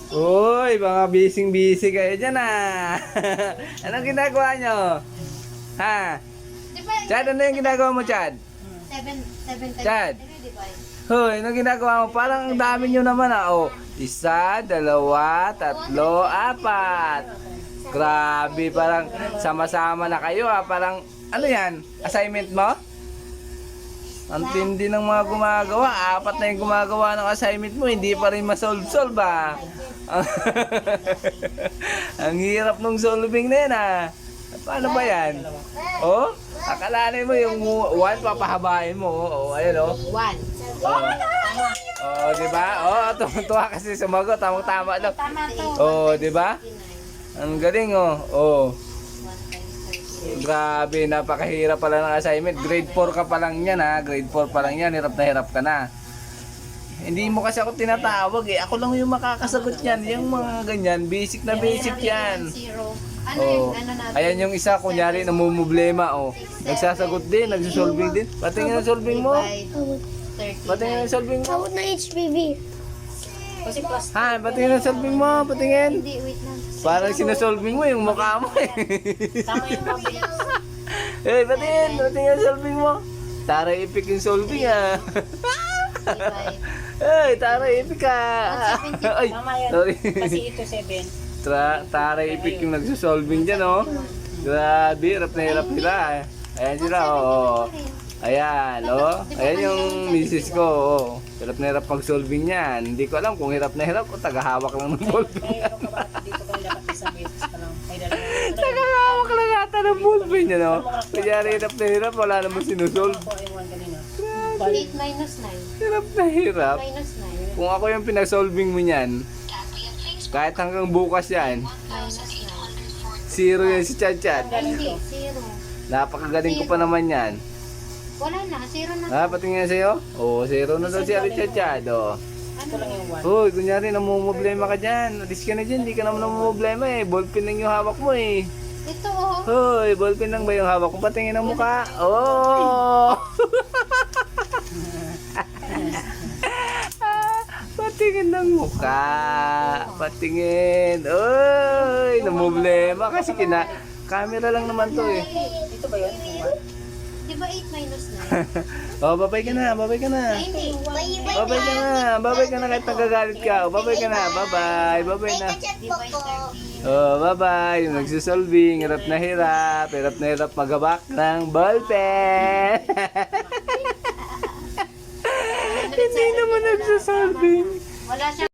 Uy, mga busy kayo dyan ah. Anong ginagawa nyo? Ha? Di ba? Chad, ano yung ginagawa mo, Chad? 7 Chad. Di ba? Hoy, anong ginagawa mo? Parang ang dami nyo naman ah. Oh, 1, 2, 3, 4. Grabe, parang sama-sama na kayo ah. Parang, ano yan? Assignment mo? Ang tindi ng mga gumagawa. 4 na yung gumagawa ng assignment mo. Hindi pa rin masolve-solve ah. Ang hirap nung solving na yan ah. Paano ba yan? Oh, akalanin mo yung 1 papahabain mo. Oh, ayun oh. 1. Oh, di ba? Oh, tuwa kasi sumagot. Tamang-tama lang. Tama to. Oh, di ba? Ang galing oh. Oh. Grabe, napakahirap pala ng assignment. Grade 4 ka pa lang yan ha. Grade 4 pa lang yan. Hirap na hirap ka na. Hindi mo kasi ako tinatawag eh. Ako lang yung makakasagot yan. Yung mga ganyan, basic na basic yan. 0. Ano Oh. yung ano natin? Ayan yung isa, kunyari, namumblema oh. Nagsasagot din, nagsusolving din. Patingin ang solving mo. Patingin ang solving mo. Abot ng HPV. Kasi plus. Ha, patingin ang solving mo. Patingin. Hindi, wait lang. Parang sinasolving mo yung mukha mo eh. Tama yung mabilis. Eh, patingin ang solving mo. Tara ipik yung solving ah. Ay, tara ipik ka. Ay, Tama yan. sorry. Kasi ito 7. Tara ipik yung nagsusolving dyan oh. Grabe, hirap na hirap nila eh. Ayan sila oh. Ayan oh. Ayan yung misis ko oh. Hirap na hirap pag-solving yan. Hindi ko alam kung hirap na hirap o tagahawak lang ng ballpen. Dito ka dapat isang beses pa lang. May dalawa. Tagahawak lang ata ng ballpen yan oh. Kaya hirap na hirap, wala namang sinusolve. Ako yung 1 kanina. 8 minus 9. Hirap na hirap. Minus 9. Kung ako yung pinag-solving mo niyan, kahit hanggang bukas yan, Minus zero yan si Chad Chad. 9. Hindi, 0. Napakagaling ko pa naman yan. Wala na, 0 na. Ha, patingin sa'yo? Oo, zero na daw si Chad Chad. Oh. Ito lang yung 1. Hoy, kunyari namumblema ka dyan. Alis ka na dyan, di ka naman namumblema eh. Ballpen lang yung hawak mo eh. Ito oh. Hoy, ballpen lang ba yung hawak mo? Patingin ang mukha. Oh! Patingin ng mukha. Patingin. Oy, namumblema kasi camera lang naman to eh. Ito ba yun? Di ba 8 minus 9? Oh, babay ka na, babay ka na. Hindi. Babay ka na kahit nagagalit ka. Oh, babay ka na, babay, babay na. Di ba 30? Oh, babay. Yung nagsusolving, hirap na hirap maghabak ng ballpen. Hindi naman nagsusolving. Wala siya.